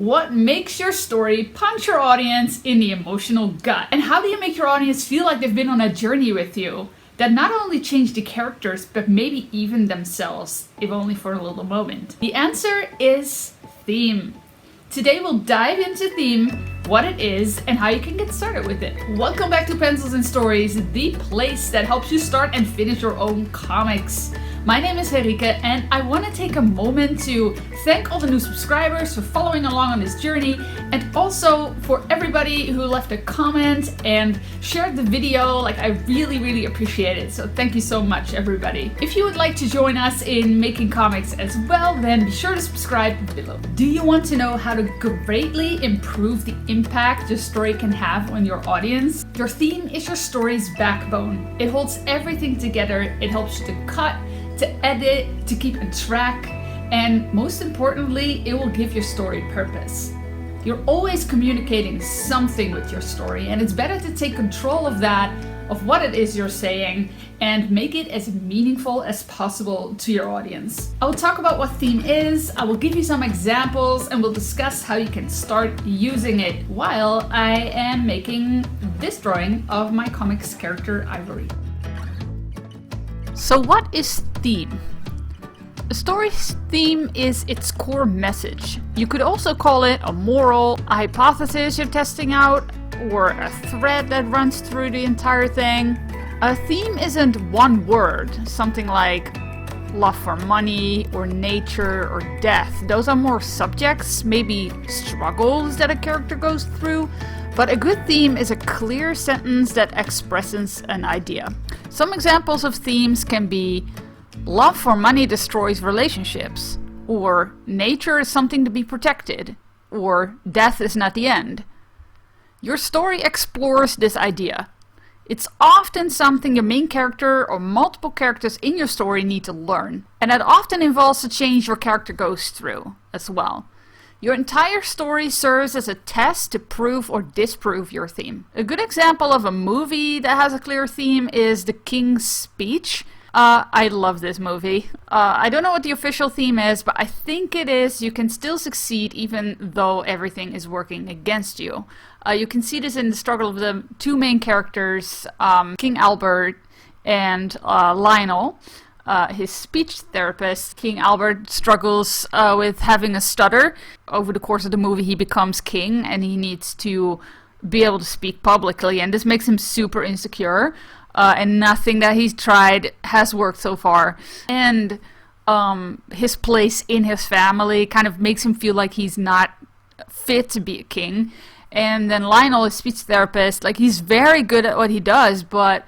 What makes your story punch your audience in the emotional gut? And how do you make your audience feel like they've been on a journey with you that not only changed the characters, but maybe even themselves, if only for a little moment? The answer is theme. Today we'll dive into theme, what it is, and how you can get started with it. Welcome back to Pencils and Stories, the place that helps you start and finish your own comics. My name is Henrike, and I want to take a moment to thank all the new subscribers for following along on this journey, and also for everybody who left a comment and shared the video. I really appreciate it. So thank you so much, everybody. If you would like to join us in making comics as well, then be sure to subscribe below. Do you want to know how to greatly improve the impact your story can have on your audience? Your theme is your story's backbone. It holds everything together. It helps you to cut, to edit, to keep a track, and most importantly, it will give your story purpose. You're always communicating something with your story, and it's better to take control of that, of what it is you're saying, and make it as meaningful as possible to your audience. I will talk about what theme is, I will give you some examples, and we'll discuss how you can start using it while I am making this drawing of my comics character Ivory. So what is theme? A story's theme is its core message. You could also call it a moral, a hypothesis you're testing out, or a thread that runs through the entire thing. A theme isn't one word, something like love for money, or nature, or death. Those are more subjects, maybe struggles that a character goes through. But a good theme is a clear sentence that expresses an idea. Some examples of themes can be love for money destroys relationships, or nature is something to be protected, or death is not the end. Your story explores this idea. It's often something your main character or multiple characters in your story need to learn, and that often involves a change your character goes through as well. Your entire story serves as a test to prove or disprove your theme. A good example of a movie that has a clear theme is The King's Speech. I love this movie. I don't know what the official theme is, but I think it is you can still succeed even though everything is working against you. You can see this in the struggle of the two main characters, King Albert and Lionel. His speech therapist. King Albert struggles with having a stutter. Over the course of the movie he becomes king and he needs to be able to speak publicly, and this makes him super insecure, and nothing that he's tried has worked so far. And his place in his family kind of makes him feel like he's not fit to be a king. And then Lionel, his speech therapist, he's very good at what he does, but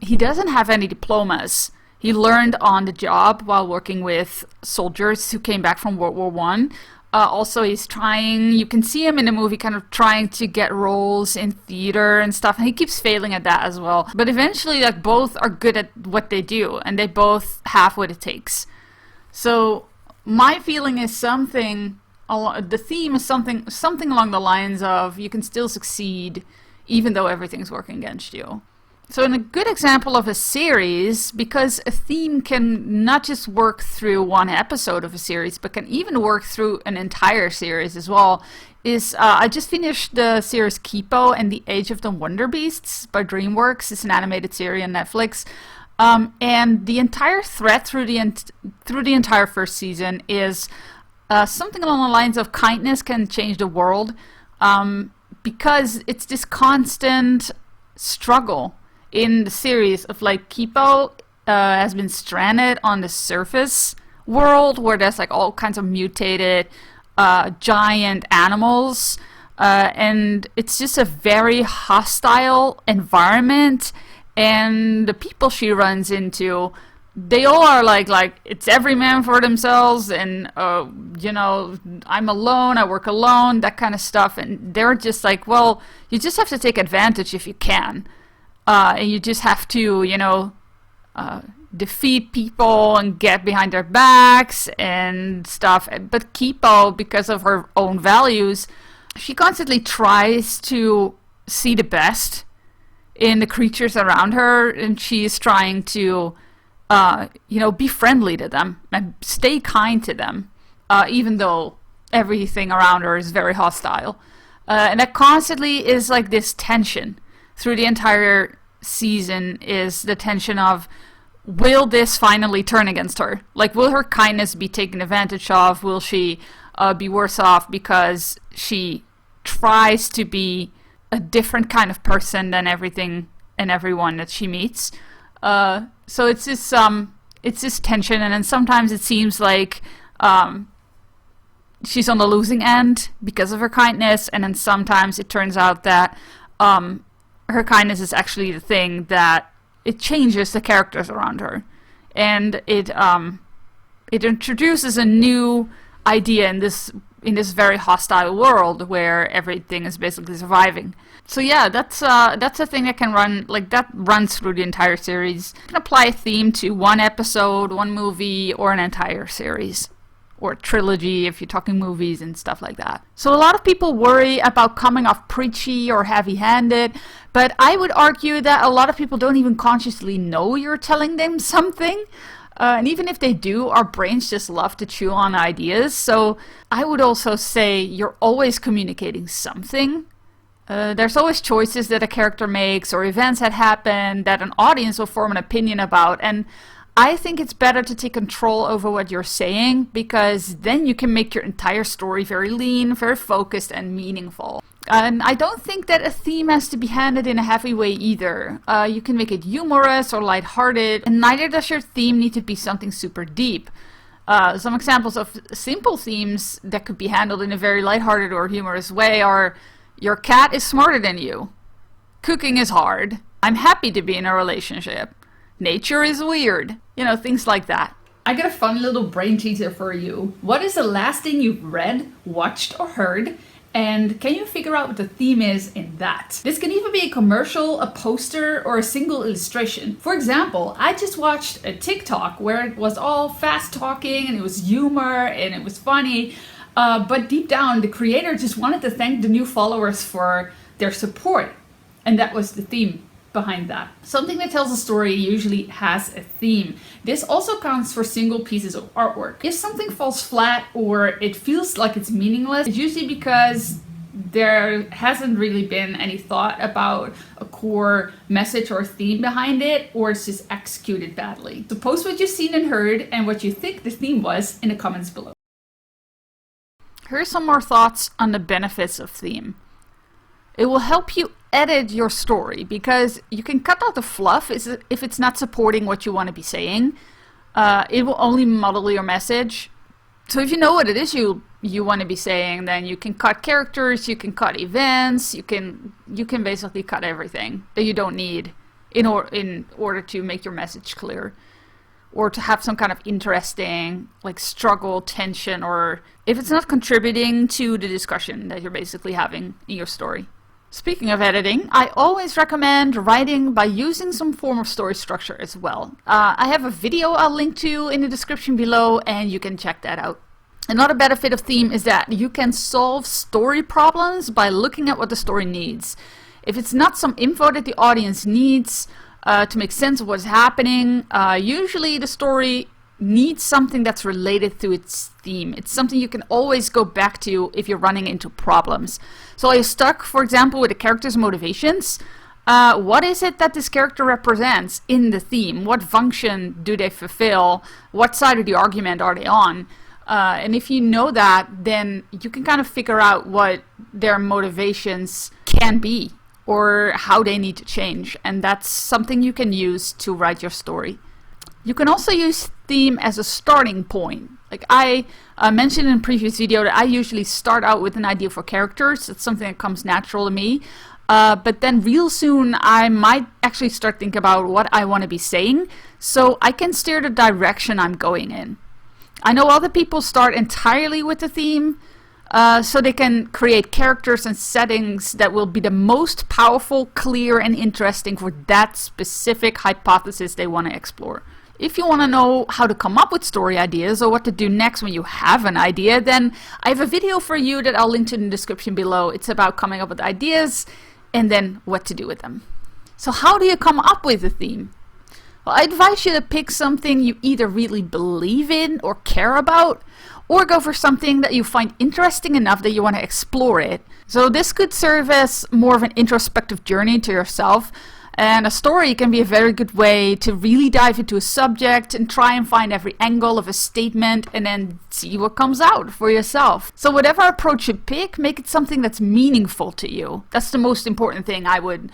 he doesn't have any diplomas. He learned on the job while working with soldiers who came back from World War I. Also, he's trying, you can see him in the movie kind of trying to get roles in theater and stuff, and he keeps failing at that as well. But eventually, both are good at what they do, and they both have what it takes. So, my feeling is the theme is something along the lines of you can still succeed even though everything's working against you. So in a good example of a series, because a theme can not just work through one episode of a series, but can even work through an entire series as well, is I just finished the series Kipo and the Age of the Wonder Beasts by DreamWorks. It's an animated series on Netflix. And the entire thread through the entire first season is something along the lines of kindness can change the world, because it's this constant struggle in the series of Kipo has been stranded on the surface world where there's all kinds of mutated giant animals, and it's just a very hostile environment, and the people she runs into, they all are like it's every man for themselves, and I'm alone, I work alone, that kind of stuff, and they're just well, you just have to take advantage if you can. And you just have to, defeat people and get behind their backs and stuff. But Kipo, because of her own values, she constantly tries to see the best in the creatures around her, and she's trying to, be friendly to them and stay kind to them, even though everything around her is very hostile. And that constantly is like this tension through the entire season, is the tension of, will this finally turn against her? Like, will her kindness be taken advantage of? Will she be worse off because she tries to be a different kind of person than everything and everyone that she meets? So it's this tension, and then sometimes it seems like she's on the losing end because of her kindness, and then sometimes it turns out that her kindness is actually the thing that it changes the characters around her, and it introduces a new idea in this very hostile world where everything is basically surviving. So yeah, that's a thing that can runs through the entire series. You can apply a theme to one episode, one movie, or an entire series. Or a trilogy if you're talking movies and stuff like that. So a lot of people worry about coming off preachy or heavy-handed, but I would argue that a lot of people don't even consciously know you're telling them something. And even if they do, our brains just love to chew on ideas. So I would also say you're always communicating something. There's always choices that a character makes or events that happen that an audience will form an opinion about. And I think it's better to take control over what you're saying, because then you can make your entire story very lean, very focused, and meaningful. And I don't think that a theme has to be handled in a heavy way either. You can make it humorous or lighthearted, and neither does your theme need to be something super deep. Some examples of simple themes that could be handled in a very lighthearted or humorous way are: your cat is smarter than you, cooking is hard, I'm happy to be in a relationship, nature is weird. Things like that. I got a fun little brain teaser for you. What is the last thing you've read, watched, or heard? And can you figure out what the theme is in that? This can even be a commercial, a poster, or a single illustration. For example, I just watched a TikTok where it was all fast talking and it was humor and it was funny. But deep down, the creator just wanted to thank the new followers for their support. And that was the theme behind that. Something that tells a story usually has a theme. This also counts for single pieces of artwork. If something falls flat or it feels like it's meaningless, it's usually because there hasn't really been any thought about a core message or theme behind it, or it's just executed badly. So post what you've seen and heard and what you think the theme was in the comments below. Here are some more thoughts on the benefits of theme. It will help you edit your story, because you can cut out the fluff if it's not supporting what you want to be saying. It will only muddle your message. So if you know what it is you want to be saying, then you can cut characters, you can cut events, you can basically cut everything that you don't need in order to make your message clear, or to have some kind of interesting struggle, tension, or if it's not contributing to the discussion that you're basically having in your story. Speaking of editing, I always recommend writing by using some form of story structure as well. I have a video I'll link to in the description below, and you can check that out. Another benefit of theme is that you can solve story problems by looking at what the story needs. If it's not some info that the audience needs to make sense of what's happening, usually the story needs something that's related to its theme. It's something you can always go back to if you're running into problems. So are you stuck, for example, with the character's motivations? What is it that this character represents in the theme? What function do they fulfill? What side of the argument are they on? And if you know that, then you can kind of figure out what their motivations can be or how they need to change. And that's something you can use to write your story. You can also use theme as a starting point. Like I mentioned in a previous video that I usually start out with an idea for characters. It's something that comes natural to me. But then real soon I might actually start thinking about what I want to be saying, so I can steer the direction I'm going in. I know other people start entirely with the theme, so they can create characters and settings that will be the most powerful, clear, and interesting for that specific hypothesis they want to explore. If you want to know how to come up with story ideas or what to do next when you have an idea, then I have a video for you that I'll link to in the description below. It's about coming up with ideas and then what to do with them. So how do you come up with a theme? Well, I advise you to pick something you either really believe in or care about, or go for something that you find interesting enough that you want to explore it. So this could serve as more of an introspective journey to yourself, and a story can be a very good way to really dive into a subject and try and find every angle of a statement and then see what comes out for yourself. So whatever approach you pick, make it something that's meaningful to you. That's the most important thing I would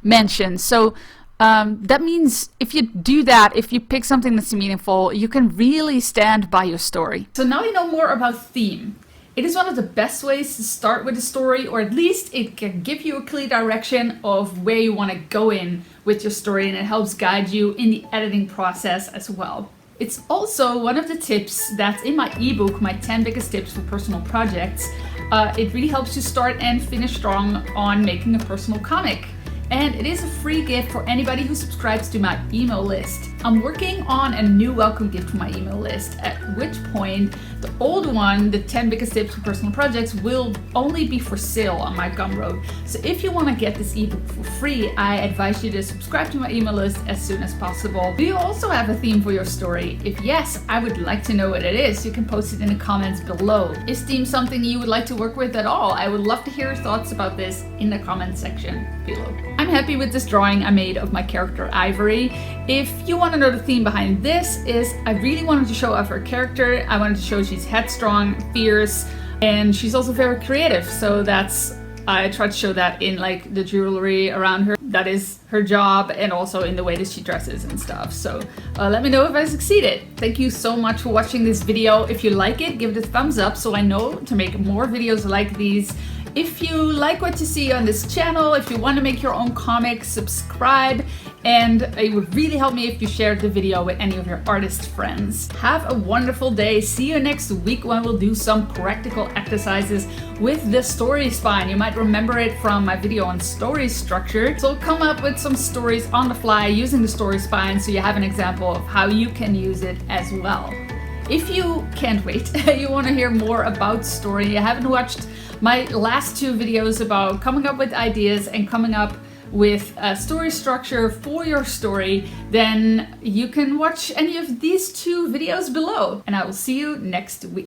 mention. So that means if you do that, if you pick something that's meaningful, you can really stand by your story. So now you know more about theme. It is one of the best ways to start with a story, or at least it can give you a clear direction of where you want to go in with your story, and it helps guide you in the editing process as well. It's also one of the tips that's in my ebook, my 10 biggest tips for personal projects. It really helps you start and finish strong on making a personal comic. And it is a free gift for anybody who subscribes to my email list. I'm working on a new welcome gift for my email list, at which point the old one, the 10 biggest tips for personal projects, will only be for sale on my Gumroad. So if you want to get this ebook for free, I advise you to subscribe to my email list as soon as possible. Do you also have a theme for your story? If yes, I would like to know what it is. You can post it in the comments below. Is theme something you would like to work with at all? I would love to hear your thoughts about this in the comment section below. I'm happy with this drawing I made of my character Ivory. If you want to know the theme behind this, is I really wanted to show off her character. I wanted to show she's headstrong, fierce, and she's also very creative. So I tried to show that in like the jewelry around her. That is her job, and also in the way that she dresses and stuff. So let me know if I succeeded. Thank you so much for watching this video. If you like it, give it a thumbs up so I know to make more videos like these. If you like what you see on this channel, if you want to make your own comic, subscribe, and it would really help me if you shared the video with any of your artist friends. Have a wonderful day. See you next week when we'll do some practical exercises with the story spine. You might remember it from my video on story structure. So come up with some stories on the fly using the story spine so you have an example of how you can use it as well. If you can't wait, you want to hear more about story, you haven't watched my last 2 videos about coming up with ideas and coming up with a story structure for your story, then you can watch any of these 2 videos below. And I will see you next week.